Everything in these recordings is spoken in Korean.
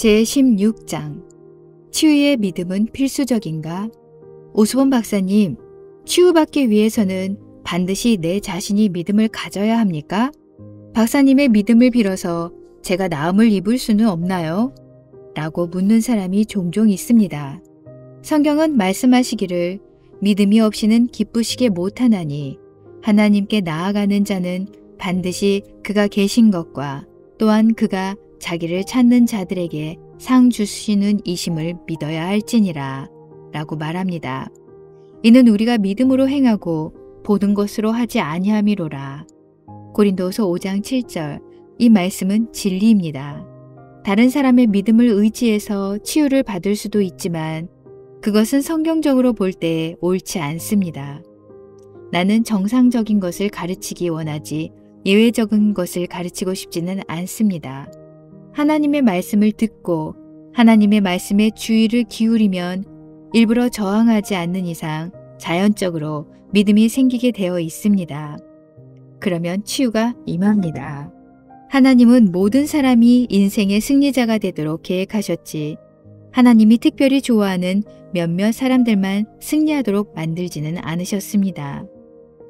제16장 치유의 믿음은 필수적인가? 오수범 박사님, 치유받기 위해서는 반드시 내 자신이 믿음을 가져야 합니까? 박사님의 믿음을 빌어서 제가 나음을 입을 수는 없나요? 라고 묻는 사람이 종종 있습니다. 성경은 말씀하시기를 믿음이 없이는 기쁘시게 못하나니 하나님께 나아가는 자는 반드시 그가 계신 것과 또한 그가 자기를 찾는 자들에게 상 주시는 이심을 믿어야 할지니라 라고 말합니다. 이는 우리가 믿음으로 행하고 보는 것으로 하지 아니함이로라. 고린도후서 5장 7절. 이 말씀은 진리입니다. 다른 사람의 믿음을 의지해서 치유를 받을 수도 있지만 그것은 성경적으로 볼 때 옳지 않습니다. 나는 정상적인 것을 가르치기 원하지 예외적인 것을 가르치고 싶지는 않습니다. 하나님의 말씀을 듣고 하나님의 말씀에 주의를 기울이면 일부러 저항하지 않는 이상 자연적으로 믿음이 생기게 되어 있습니다. 그러면 치유가 임합니다. 하나님은 모든 사람이 인생의 승리자가 되도록 계획하셨지 하나님이 특별히 좋아하는 몇몇 사람들만 승리하도록 만들지는 않으셨습니다.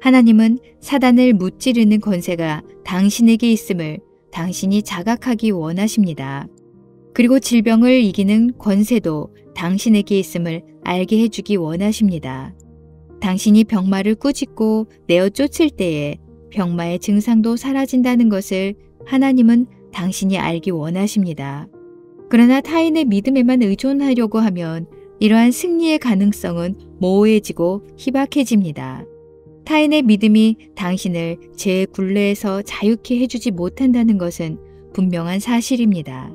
하나님은 사단을 무찌르는 권세가 당신에게 있음을 당신이 자각하기 원하십니다. 그리고 질병을 이기는 권세도 당신에게 있음을 알게 해주기 원하십니다. 당신이 병마를 꾸짖고 내어 쫓을 때에 병마의 증상도 사라진다는 것을 하나님은 당신이 알기 원하십니다. 그러나 타인의 믿음에만 의존하려고 하면 이러한 승리의 가능성은 모호해지고 희박해집니다. 타인의 믿음이 당신을 죄의 굴레에서 자유케 해주지 못한다는 것은 분명한 사실입니다.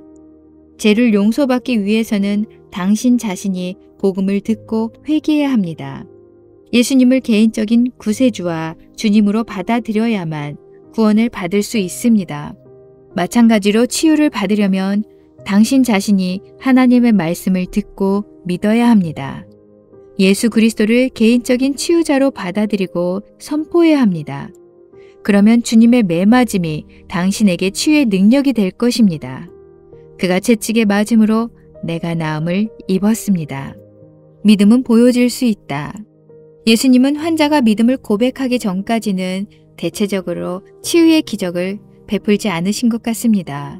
죄를 용서받기 위해서는 당신 자신이 복음을 듣고 회개해야 합니다. 예수님을 개인적인 구세주와 주님으로 받아들여야만 구원을 받을 수 있습니다. 마찬가지로 치유를 받으려면 당신 자신이 하나님의 말씀을 듣고 믿어야 합니다. 예수 그리스도를 개인적인 치유자로 받아들이고 선포해야 합니다. 그러면 주님의 매맞음이 당신에게 치유의 능력이 될 것입니다. 그가 채찍에 맞음으로 내가 나음을 입었습니다. 믿음은 보여질 수 있다. 예수님은 환자가 믿음을 고백하기 전까지는 대체적으로 치유의 기적을 베풀지 않으신 것 같습니다.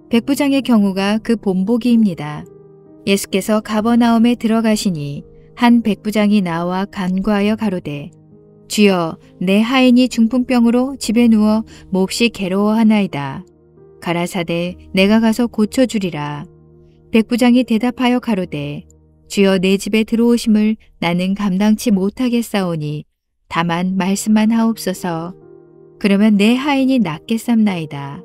백부장의 경우가 그 본보기입니다. 예수께서 가버나움에 들어가시니 한 백부장이 나와 간구하여 가로되 주여 내 하인이 중풍병으로 집에 누워 몹시 괴로워하나이다. 가라사대 내가 가서 고쳐주리라. 백부장이 대답하여 가로되 주여 내 집에 들어오심을 나는 감당치 못하겠사오니 다만 말씀만 하옵소서. 그러면 내 하인이 낫겠삼나이다.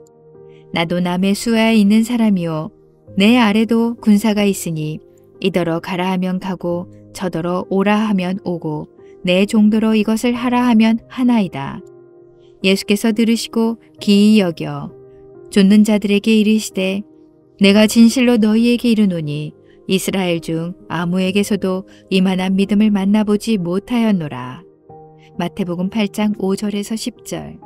나도 남의 수하에 있는 사람이요 내 아래도 군사가 있으니 이더러 가라 하면 가고 저더러 오라 하면 오고 내 종도로 이것을 하라 하면 하나이다. 예수께서 들으시고 기이 여겨 좇는 자들에게 이르시되 내가 진실로 너희에게 이르노니 이스라엘 중 아무에게서도 이만한 믿음을 만나보지 못하였노라. 마태복음 8장 5절에서 10절.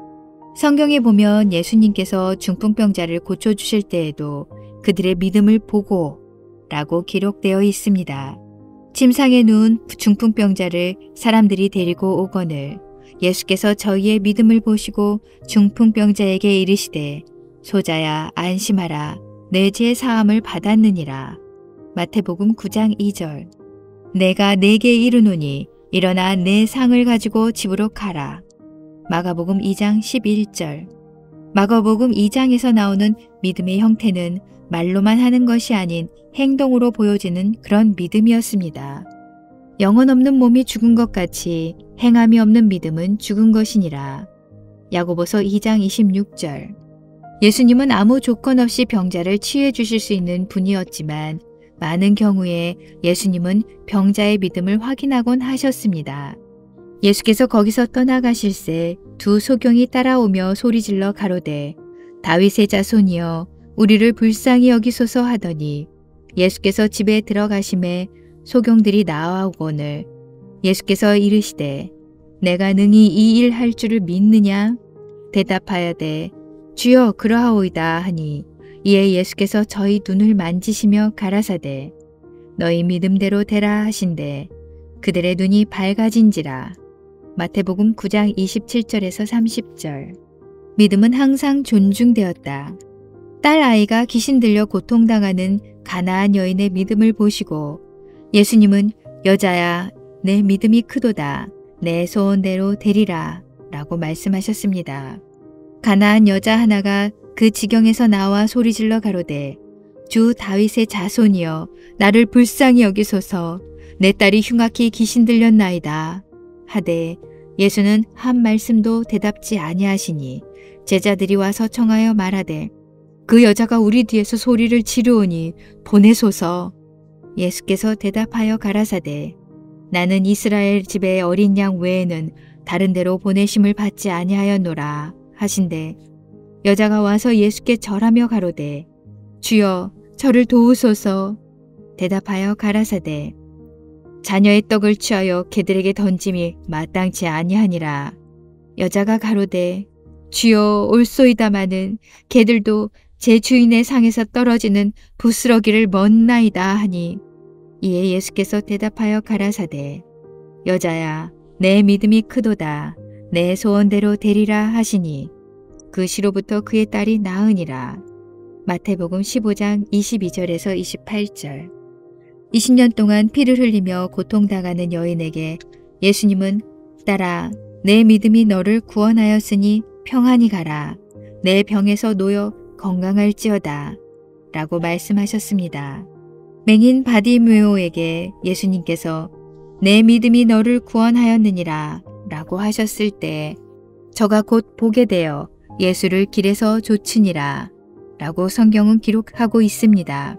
성경에 보면 예수님께서 중풍병자를 고쳐주실 때에도 그들의 믿음을 보고 라고 기록되어 있습니다. 침상에 누운 중풍병자를 사람들이 데리고 오거늘 예수께서 저희의 믿음을 보시고 중풍병자에게 이르시되 소자야 안심하라 내 죄 사함을 받았느니라. 마태복음 9장 2절. 내가 네게 이르노니 일어나 내 상을 가지고 집으로 가라. 마가복음 2장 11절. 마가복음 2장에서 나오는 믿음의 형태는 말로만 하는 것이 아닌 행동으로 보여지는 그런 믿음이었습니다. 영혼 없는 몸이 죽은 것 같이 행함이 없는 믿음은 죽은 것이니라. 야고보서 2장 26절. 예수님은 아무 조건 없이 병자를 치유해 주실 수 있는 분이었지만 많은 경우에 예수님은 병자의 믿음을 확인하곤 하셨습니다. 예수께서 거기서 떠나가실새 두 소경이 따라오며 소리질러 가로되 다윗의 자손이여 우리를 불쌍히 여기소서 하더니 예수께서 집에 들어가심에 소경들이 나아오거늘 예수께서 이르시되 내가 능히 이 일 할 줄을 믿느냐? 대답하여되 주여 그러하오이다 하니 이에 예수께서 저희 눈을 만지시며 가라사대 너희 믿음대로 되라 하신대 그들의 눈이 밝아진지라. 마태복음 9장 27절에서 30절. 믿음은 항상 존중되었다. 딸 아이가 귀신 들려 고통당하는 가나안 여인의 믿음을 보시고 예수님은 여자야 내 믿음이 크도다 내 소원대로 되리라 라고 말씀하셨습니다. 가나안 여자 하나가 그 지경에서 나와 소리질러 가로되 주 다윗의 자손이여 나를 불쌍히 여기소서 내 딸이 흉악히 귀신 들렸나이다 하되 예수는 한 말씀도 대답지 아니하시니 제자들이 와서 청하여 말하되 그 여자가 우리 뒤에서 소리를 지르오니 보내소서. 예수께서 대답하여 가라사대 나는 이스라엘 집의 어린 양 외에는 다른 데로 보내심을 받지 아니하였노라 하신대 여자가 와서 예수께 절하며 가로되 주여 저를 도우소서. 대답하여 가라사대 자녀의 떡을 취하여 개들에게 던짐이 마땅치 아니하니라. 여자가 가로되 주여 올소이다마는 개들도 제 주인의 상에서 떨어지는 부스러기를 먹나이다 하니 이에 예수께서 대답하여 가라사대 여자야 내 믿음이 크도다 내 소원대로 되리라 하시니 그 시로부터 그의 딸이 나으니라. 마태복음 15장 22절에서 28절. 20년 동안 피를 흘리며 고통당하는 여인에게 예수님은 딸아 내 믿음이 너를 구원하였으니 평안히 가라 내 병에서 놓여 건강할지어다 라고 말씀하셨습니다. 맹인 바디메오에게 예수님께서 내 믿음이 너를 구원하였느니라 라고 하셨을 때 저가 곧 보게 되어 예수를 길에서 좇으니라 라고 성경은 기록하고 있습니다.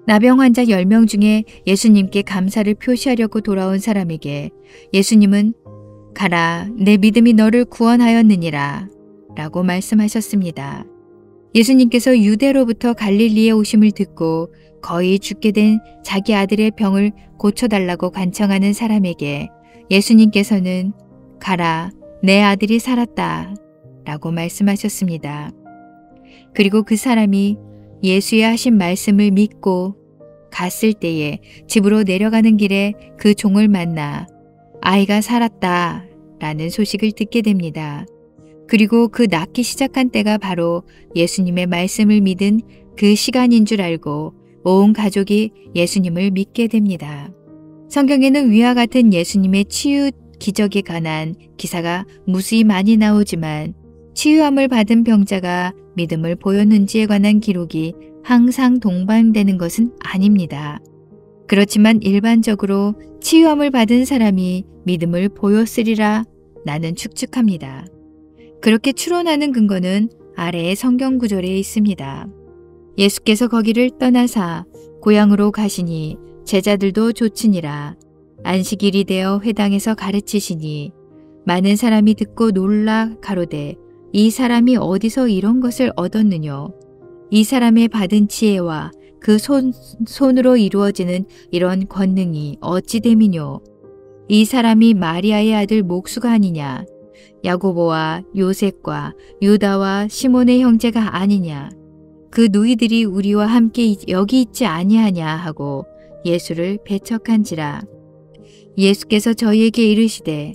나병 환자 10명 중에 예수님께 감사를 표시하려고 돌아온 사람에게 예수님은 가라 내 믿음이 너를 구원하였느니라 라고 말씀하셨습니다. 예수님께서 유대로부터 갈릴리에 오심을 듣고 거의 죽게 된 자기 아들의 병을 고쳐달라고 간청하는 사람에게 예수님께서는 가라 내 아들이 살았다 라고 말씀하셨습니다. 그리고 그 사람이 예수의 하신 말씀을 믿고 갔을 때에 집으로 내려가는 길에 그 종을 만나 아이가 살았다 라는 소식을 듣게 됩니다. 그리고 그 낫기 시작한 때가 바로 예수님의 말씀을 믿은 그 시간인 줄 알고 온 가족이 예수님을 믿게 됩니다. 성경에는 위와 같은 예수님의 치유 기적에 관한 기사가 무수히 많이 나오지만 치유함을 받은 병자가 믿음을 보였는지에 관한 기록이 항상 동반되는 것은 아닙니다. 그렇지만 일반적으로 치유함을 받은 사람이 믿음을 보였으리라 나는 추측합니다. 그렇게 추론하는 근거는 아래의 성경 구절에 있습니다. 예수께서 거기를 떠나사 고향으로 가시니 제자들도 좇으니라. 안식일이 되어 회당에서 가르치시니 많은 사람이 듣고 놀라 가로되 이 사람이 어디서 이런 것을 얻었느뇨? 이 사람의 받은 지혜와 그 손으로 이루어지는 이런 권능이 어찌 됨이뇨? 이 사람이 마리아의 아들 목수가 아니냐? 야고보와 요셉과 유다와 시몬의 형제가 아니냐? 그 누이들이 우리와 함께 여기 있지 아니하냐 하고 예수를 배척한지라. 예수께서 저희에게 이르시되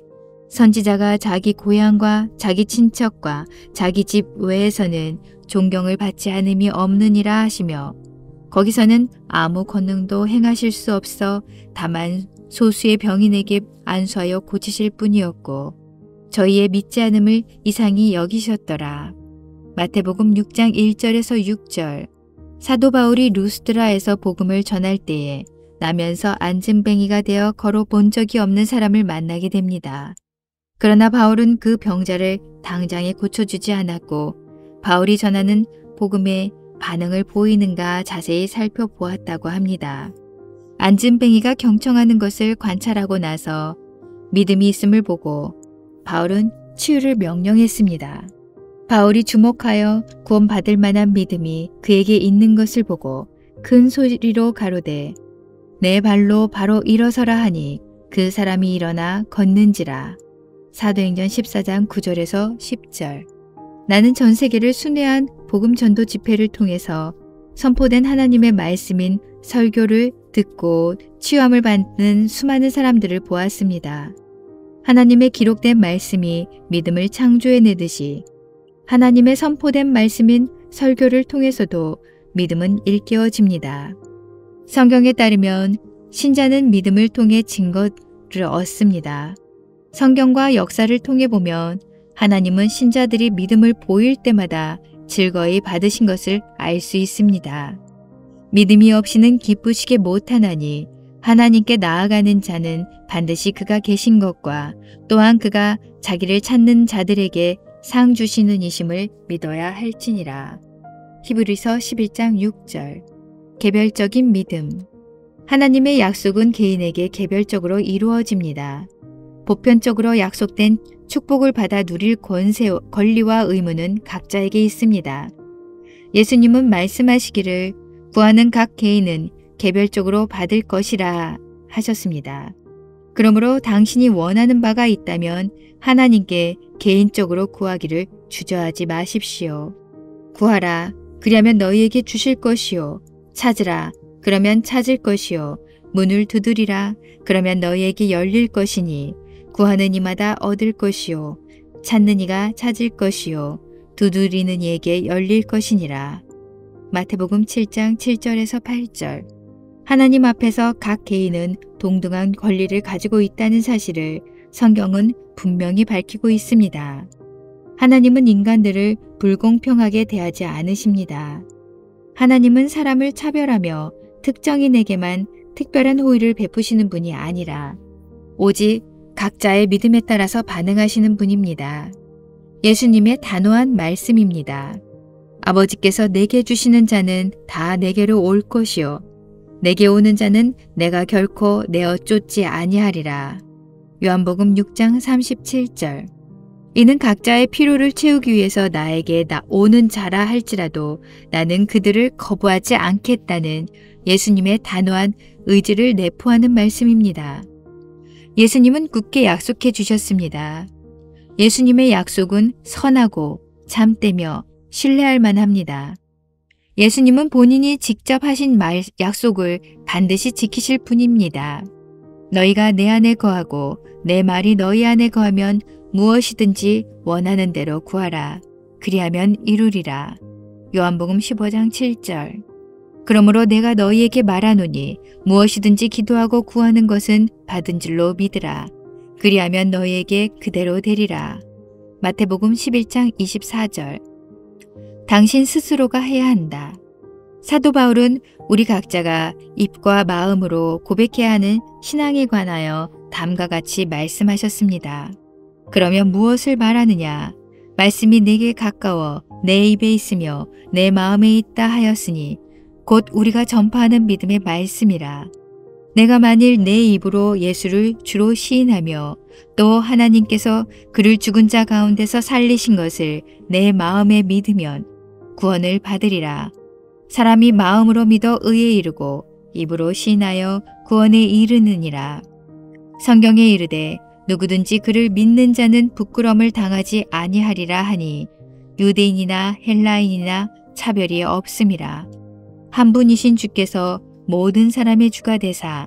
선지자가 자기 고향과 자기 친척과 자기 집 외에서는 존경을 받지 않음이 없느니라 하시며 거기서는 아무 권능도 행하실 수 없어 다만 소수의 병인에게 안수하여 고치실 뿐이었고 저희의 믿지 않음을 이상히 여기셨더라. 마태복음 6장 1절에서 6절. 사도 바울이 루스드라에서 복음을 전할 때에 나면서 앉은뱅이가 되어 걸어 본 적이 없는 사람을 만나게 됩니다. 그러나 바울은 그 병자를 당장에 고쳐주지 않았고 바울이 전하는 복음에 반응을 보이는가 자세히 살펴보았다고 합니다. 앉은뱅이가 경청하는 것을 관찰하고 나서 믿음이 있음을 보고 바울은 치유를 명령했습니다. 바울이 주목하여 구원받을 만한 믿음이 그에게 있는 것을 보고 큰 소리로 가로되 내 발로 바로 일어서라 하니 그 사람이 일어나 걷는지라. 사도행전 14장 9절에서 10절. 나는 전 세계를 순회한 복음 전도 집회를 통해서 선포된 하나님의 말씀인 설교를 듣고 치유함을 받는 수많은 사람들을 보았습니다. 하나님의 기록된 말씀이 믿음을 창조해내듯이 하나님의 선포된 말씀인 설교를 통해서도 믿음은 일깨워집니다. 성경에 따르면 신자는 믿음을 통해 증거를 얻습니다. 성경과 역사를 통해 보면 하나님은 신자들이 믿음을 보일 때마다 즐거이 받으신 것을 알 수 있습니다. 믿음이 없이는 기쁘시게 못하나니 하나님께 나아가는 자는 반드시 그가 계신 것과 또한 그가 자기를 찾는 자들에게 상 주시는 이심을 믿어야 할지니라. 히브리서 11장 6절. 개별적인 믿음. 하나님의 약속은 개인에게 개별적으로 이루어집니다. 보편적으로 약속된 축복을 받아 누릴 권리와 의무는 각자에게 있습니다. 예수님은 말씀하시기를 구하는 각 개인은 개별적으로 받을 것이라 하셨습니다. 그러므로 당신이 원하는 바가 있다면 하나님께 개인적으로 구하기를 주저하지 마십시오. 구하라, 그리하면 너희에게 주실 것이요. 찾으라, 그러면 찾을 것이요. 문을 두드리라, 그러면 너희에게 열릴 것이니 구하는 이마다 얻을 것이요. 찾는 이가 찾을 것이요. 두드리는 이에게 열릴 것이니라. 마태복음 7장 7절에서 8절. 하나님 앞에서 각 개인은 동등한 권리를 가지고 있다는 사실을 성경은 분명히 밝히고 있습니다. 하나님은 인간들을 불공평하게 대하지 않으십니다. 하나님은 사람을 차별하며 특정인에게만 특별한 호의를 베푸시는 분이 아니라 오직 각자의 믿음에 따라서 반응하시는 분입니다. 예수님의 단호한 말씀입니다. 아버지께서 내게 주시는 자는 다 내게로 올 것이요. 내게 오는 자는 내가 결코 내어 쫓지 아니하리라. 요한복음 6장 37절. 이는 각자의 필요를 채우기 위해서 나에게 오는 자라 할지라도 나는 그들을 거부하지 않겠다는 예수님의 단호한 의지를 내포하는 말씀입니다. 예수님은 굳게 약속해 주셨습니다. 예수님의 약속은 선하고 참되며 신뢰할 만합니다. 예수님은 본인이 직접 하신 약속을 반드시 지키실 분입니다. 너희가 내 안에 거하고 내 말이 너희 안에 거하면 무엇이든지 원하는 대로 구하라. 그리하면 이루리라. 요한복음 15장 7절. 그러므로 내가 너희에게 말하노니 무엇이든지 기도하고 구하는 것은 받은 줄로 믿으라. 그리하면 너희에게 그대로 되리라. 마태복음 11장 24절. 당신 스스로가 해야 한다. 사도 바울은 우리 각자가 입과 마음으로 고백해야 하는 신앙에 관하여 다음과 같이 말씀하셨습니다. 그러면 무엇을 말하느냐? 말씀이 내게 가까워 내 입에 있으며 내 마음에 있다 하였으니 곧 우리가 전파하는 믿음의 말씀이라. 내가 만일 내 입으로 예수를 주로 시인하며 또 하나님께서 그를 죽은 자 가운데서 살리신 것을 내 마음에 믿으면 구원을 받으리라. 사람이 마음으로 믿어 의에 이르고 입으로 시인하여 구원에 이르느니라. 성경에 이르되 누구든지 그를 믿는 자는 부끄러움을 당하지 아니하리라 하니 유대인이나 헬라인이나 차별이 없음이라. 한 분이신 주께서 모든 사람의 주가 되사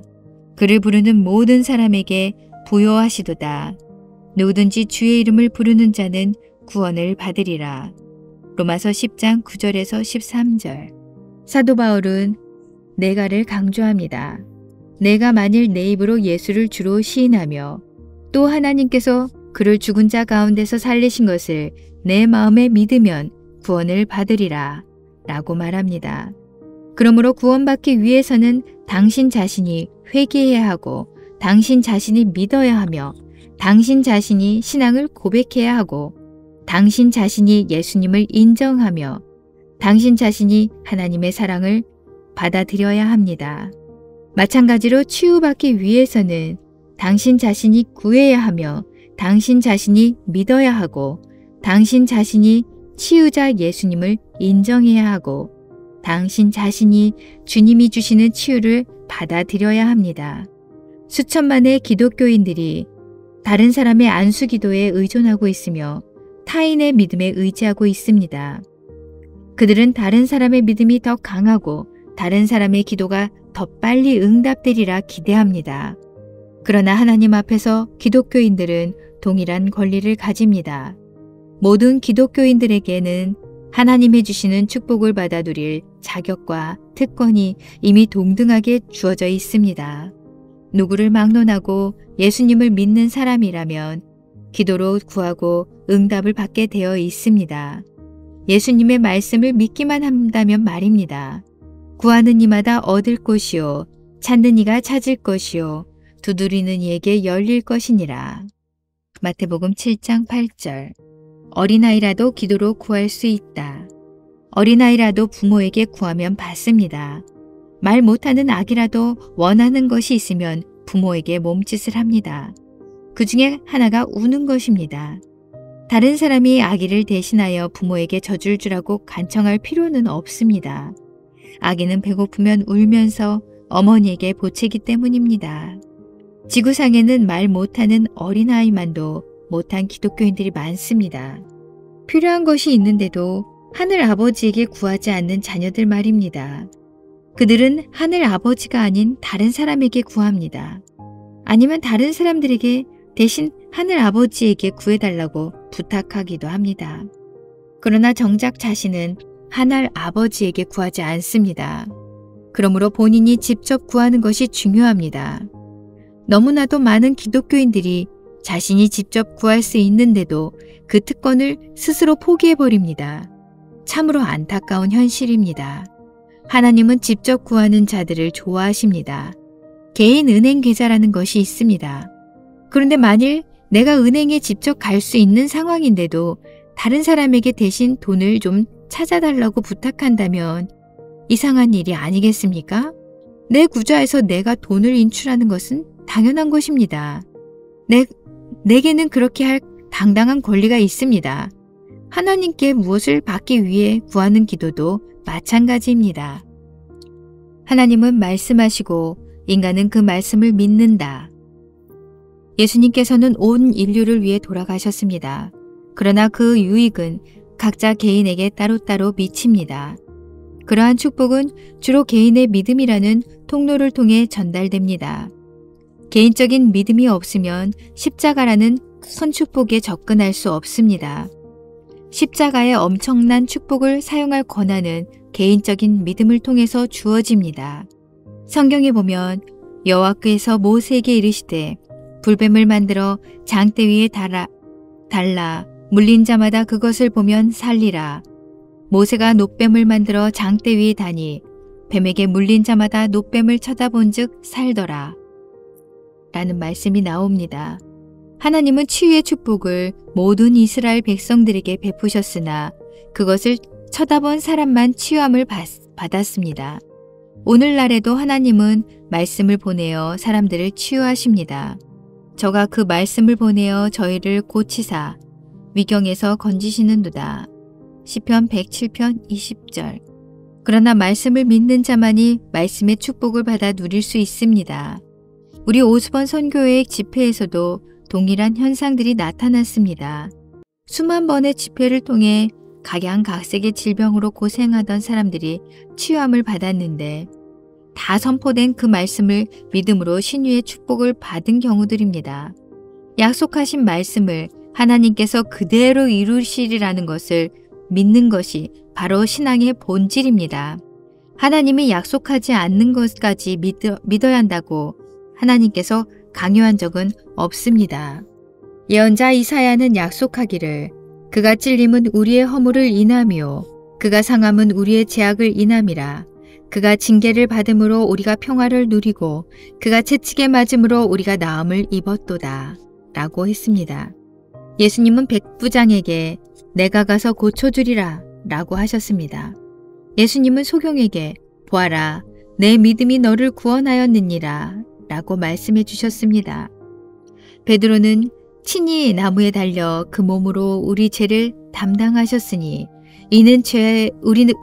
그를 부르는 모든 사람에게 부요하시도다. 누구든지 주의 이름을 부르는 자는 구원을 받으리라. 로마서 10장 9절에서 13절. 사도 바울은 내가를 강조합니다. 내가 만일 내 입으로 예수를 주로 시인하며 또 하나님께서 그를 죽은 자 가운데서 살리신 것을 내 마음에 믿으면 구원을 받으리라 라고 말합니다. 그러므로 구원받기 위해서는 당신 자신이 회개해야 하고 당신 자신이 믿어야 하며 당신 자신이 신앙을 고백해야 하고 당신 자신이 예수님을 인정하며 당신 자신이 하나님의 사랑을 받아들여야 합니다. 마찬가지로 치유받기 위해서는 당신 자신이 구해야 하며 당신 자신이 믿어야 하고 당신 자신이 치유자 예수님을 인정해야 하고 당신 자신이 주님이 주시는 치유를 받아들여야 합니다. 수천만의 기독교인들이 다른 사람의 안수 기도에 의존하고 있으며 타인의 믿음에 의지하고 있습니다. 그들은 다른 사람의 믿음이 더 강하고 다른 사람의 기도가 더 빨리 응답되리라 기대합니다. 그러나 하나님 앞에서 기독교인들은 동일한 권리를 가집니다. 모든 기독교인들에게는 하나님이 주시는 축복을 받아 누릴 자격과 특권이 이미 동등하게 주어져 있습니다. 누구를 막론하고 예수님을 믿는 사람이라면 기도로 구하고 응답을 받게 되어 있습니다. 예수님의 말씀을 믿기만 한다면 말입니다. 구하는 이마다 얻을 것이요 찾는 이가 찾을 것이요 두드리는 이에게 열릴 것이니라. 마태복음 7장 8절. 어린아이라도 기도로 구할 수 있다. 어린아이라도 부모에게 구하면 받습니다. 말 못하는 아기라도 원하는 것이 있으면 부모에게 몸짓을 합니다. 그 중에 하나가 우는 것입니다. 다른 사람이 아기를 대신하여 부모에게 져줄 주라고 간청할 필요는 없습니다. 아기는 배고프면 울면서 어머니에게 보채기 때문입니다. 지구상에는 말 못하는 어린아이만도 못한 기독교인들이 많습니다. 필요한 것이 있는데도 하늘 아버지에게 구하지 않는 자녀들 말입니다. 그들은 하늘 아버지가 아닌 다른 사람에게 구합니다. 아니면 다른 사람들에게 대신 하늘 아버지에게 구해달라고 부탁하기도 합니다. 그러나 정작 자신은 하늘 아버지에게 구하지 않습니다. 그러므로 본인이 직접 구하는 것이 중요합니다. 너무나도 많은 기독교인들이 자신이 직접 구할 수 있는데도 그 특권을 스스로 포기해버립니다. 참으로 안타까운 현실입니다. 하나님은 직접 구하는 자들을 좋아하십니다. 개인 은행 계좌라는 것이 있습니다. 그런데 만일 내가 은행에 직접 갈 수 있는 상황인데도 다른 사람에게 대신 돈을 좀 찾아달라고 부탁한다면 이상한 일이 아니겠습니까? 내 구좌에서 내가 돈을 인출하는 것은 당연한 것입니다. 내게는 그렇게 할 당당한 권리가 있습니다. 하나님께 무엇을 받기 위해 구하는 기도도 마찬가지입니다. 하나님은 말씀하시고 인간은 그 말씀을 믿는다. 예수님께서는 온 인류를 위해 돌아가셨습니다. 그러나 그 유익은 각자 개인에게 따로따로 미칩니다. 그러한 축복은 주로 개인의 믿음이라는 통로를 통해 전달됩니다. 개인적인 믿음이 없으면 십자가라는 큰 축복에 접근할 수 없습니다. 십자가의 엄청난 축복을 사용할 권한은 개인적인 믿음을 통해서 주어집니다. 성경에 보면 여호와께서 모세에게 이르시되 불뱀을 만들어 장대 위에 달라 물린 자마다 그것을 보면 살리라. 모세가 놋뱀을 만들어 장대 위에 다니 뱀에게 물린 자마다 놋뱀을 쳐다본 즉 살더라. 라는 말씀이 나옵니다. 하나님은 치유의 축복을 모든 이스라엘 백성들에게 베푸셨으나 그것을 쳐다본 사람만 치유함을 받았습니다. 오늘날에도 하나님은 말씀을 보내어 사람들을 치유하십니다. 저가 그 말씀을 보내어 저희를 고치사 위경에서 건지시는도다. 시편 107편 20절. 그러나 말씀을 믿는 자만이 말씀의 축복을 받아 누릴 수 있습니다. 우리 오수번 선교회 집회에서도 동일한 현상들이 나타났습니다. 수만 번의 집회를 통해 각양각색의 질병으로 고생하던 사람들이 치유함을 받았는데 다 선포된 그 말씀을 믿음으로 신유의 축복을 받은 경우들입니다. 약속하신 말씀을 하나님께서 그대로 이루시리라는 것을 믿는 것이 바로 신앙의 본질입니다. 하나님이 약속하지 않는 것까지 믿어야 한다고 하나님께서 강요한 적은 없습니다. 예언자 이사야는 약속하기를 그가 찔림은 우리의 허물을 인하며 그가 상함은 우리의 죄악을 인함이라. 그가 징계를 받음으로 우리가 평화를 누리고 그가 채찍에 맞음으로 우리가 나음을 입었도다. 라고 했습니다. 예수님은 백부장에게 내가 가서 고쳐주리라 라고 하셨습니다. 예수님은 소경에게 보아라 내 믿음이 너를 구원하였느니라 라고 말씀해 주셨습니다. 베드로는 친히 나무에 달려 그 몸으로 우리 죄를 담당하셨으니 이는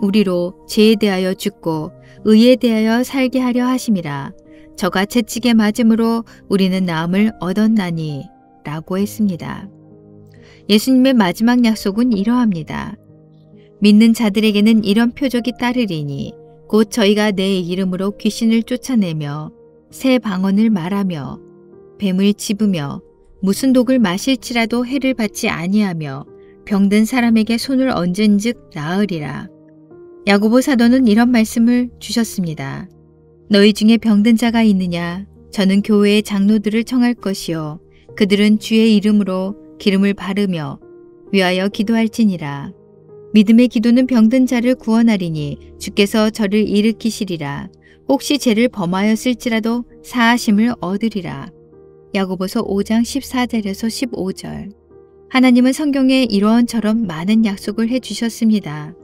우리로 죄에 대하여 죽고 의에 대하여 살게 하려 하심이라. 저가 채찍에 맞음으로 우리는 나음을 얻었나니 라고 했습니다. 예수님의 마지막 약속은 이러합니다. 믿는 자들에게는 이런 표적이 따르리니 곧 저희가 내 이름으로 귀신을 쫓아내며 새 방언을 말하며 뱀을 집으며 무슨 독을 마실지라도 해를 받지 아니하며 병든 사람에게 손을 얹은즉 나으리라. 야고보 사도는 이런 말씀을 주셨습니다. 너희 중에 병든 자가 있느냐? 저는 교회의 장로들을 청할 것이요 그들은 주의 이름으로 기름을 바르며 위하여 기도할지니라. 믿음의 기도는 병든 자를 구원하리니 주께서 저를 일으키시리라. 혹시 죄를 범하였을지라도 사하심을 얻으리라. 야고보서 5장 14절에서 15절. 하나님은 성경에 이런저런 많은 약속을 해주셨습니다.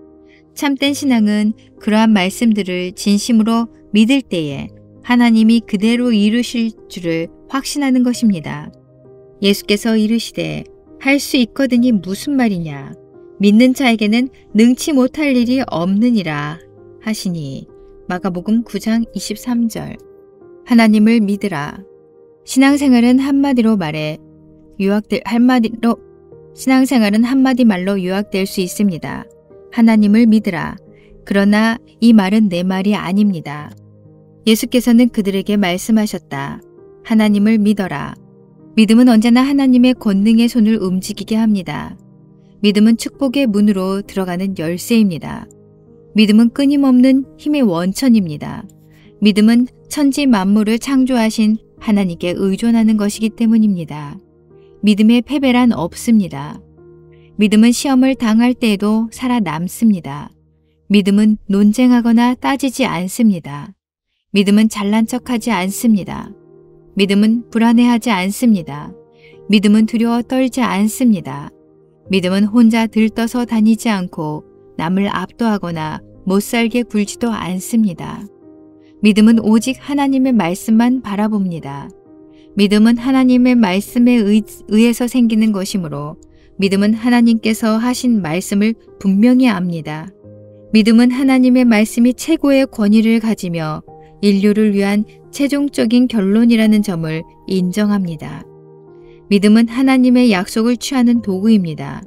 참된 신앙은 그러한 말씀들을 진심으로 믿을 때에 하나님이 그대로 이루실 줄을 확신하는 것입니다. 예수께서 이르시되 할 수 있거든이 무슨 말이냐? 믿는 자에게는 능치 못할 일이 없느니라 하시니 마가복음 9장 23절. 하나님을 믿으라. 신앙생활은 한마디 말로 요약될 수 있습니다. 하나님을 믿으라. 그러나 이 말은 내 말이 아닙니다. 예수께서는 그들에게 말씀하셨다. 하나님을 믿어라. 믿음은 언제나 하나님의 권능의 손을 움직이게 합니다. 믿음은 축복의 문으로 들어가는 열쇠입니다. 믿음은 끊임없는 힘의 원천입니다. 믿음은 천지 만물을 창조하신 하나님께 의존하는 것이기 때문입니다. 믿음의 패배란 없습니다. 믿음은 시험을 당할 때에도 살아남습니다. 믿음은 논쟁하거나 따지지 않습니다. 믿음은 잘난 척하지 않습니다. 믿음은 불안해하지 않습니다. 믿음은 두려워 떨지 않습니다. 믿음은 혼자 들떠서 다니지 않고 남을 압도하거나 못살게 굴지도 않습니다. 믿음은 오직 하나님의 말씀만 바라봅니다. 믿음은 하나님의 말씀에 의해서 생기는 것이므로 믿음은 하나님께서 하신 말씀을 분명히 압니다. 믿음은 하나님의 말씀이 최고의 권위를 가지며 인류를 위한 최종적인 결론이라는 점을 인정합니다. 믿음은 하나님의 약속을 취하는 도구입니다.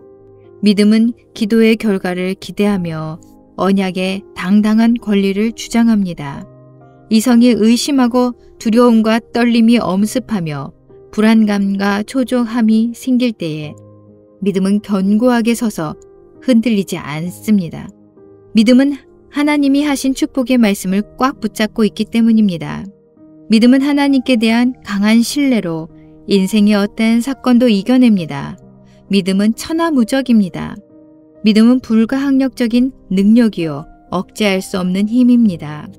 믿음은 기도의 결과를 기대하며 언약의 당당한 권리를 주장합니다. 이성이 의심하고 두려움과 떨림이 엄습하며 불안감과 초조함이 생길 때에 믿음은 견고하게 서서 흔들리지 않습니다. 믿음은 하나님이 하신 축복의 말씀을 꽉 붙잡고 있기 때문입니다. 믿음은 하나님께 대한 강한 신뢰로 인생의 어떤 사건도 이겨냅니다. 믿음은 천하무적입니다. 믿음은 불가항력적인 능력이요 억제할 수 없는 힘입니다.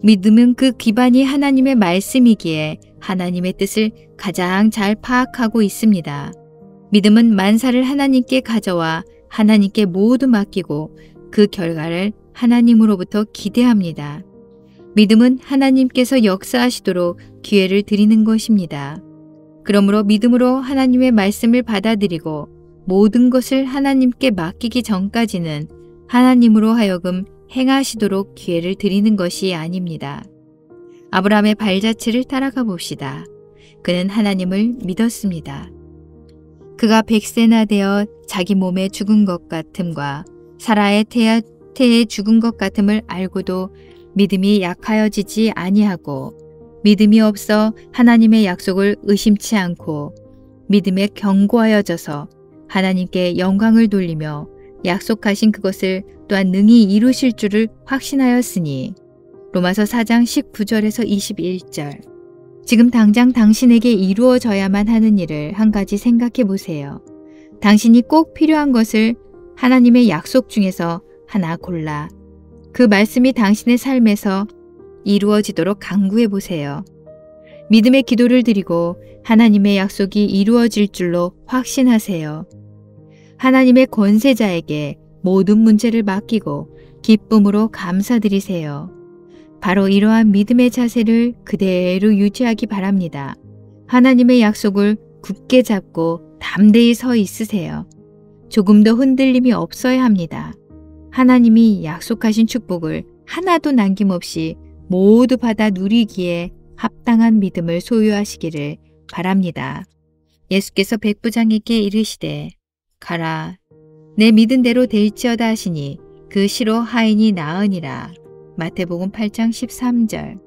믿음은 그 기반이 하나님의 말씀이기에 하나님의 뜻을 가장 잘 파악하고 있습니다. 믿음은 만사를 하나님께 가져와 하나님께 모두 맡기고 그 결과를 하나님으로부터 기대합니다. 믿음은 하나님께서 역사하시도록 기회를 드리는 것입니다. 그러므로 믿음으로 하나님의 말씀을 받아들이고 모든 것을 하나님께 맡기기 전까지는 하나님으로 하여금 행하시도록 기회를 드리는 것이 아닙니다. 아브라함의 발자취를 따라가 봅시다. 그는 하나님을 믿었습니다. 그가 100세나 되어 자기 몸에 죽은 것 같음과 사라의 태에 죽은 것 같음을 알고도 믿음이 약하여지지 아니하고 믿음이 없어 하나님의 약속을 의심치 않고 믿음에 견고하여져서 하나님께 영광을 돌리며 약속하신 그것을 또한 능히 이루실 줄을 확신하였으니 로마서 4장 19절에서 21절. 지금 당장 당신에게 이루어져야만 하는 일을 한 가지 생각해 보세요. 당신이 꼭 필요한 것을 하나님의 약속 중에서 하나 골라 그 말씀이 당신의 삶에서 이루어지도록 간구해 보세요. 믿음의 기도를 드리고 하나님의 약속이 이루어질 줄로 확신하세요. 하나님의 권세자에게 모든 문제를 맡기고 기쁨으로 감사드리세요. 바로 이러한 믿음의 자세를 그대로 유지하기 바랍니다. 하나님의 약속을 굳게 잡고 담대히 서 있으세요. 조금 더 흔들림이 없어야 합니다. 하나님이 약속하신 축복을 하나도 남김없이 모두 받아 누리기에 합당한 믿음을 소유하시기를 바랍니다. 예수께서 백부장에게 이르시되 가라 내 믿은 대로 될지어다 하시니 그 시로 하인이 나으니라. 마태복음 8장 13절.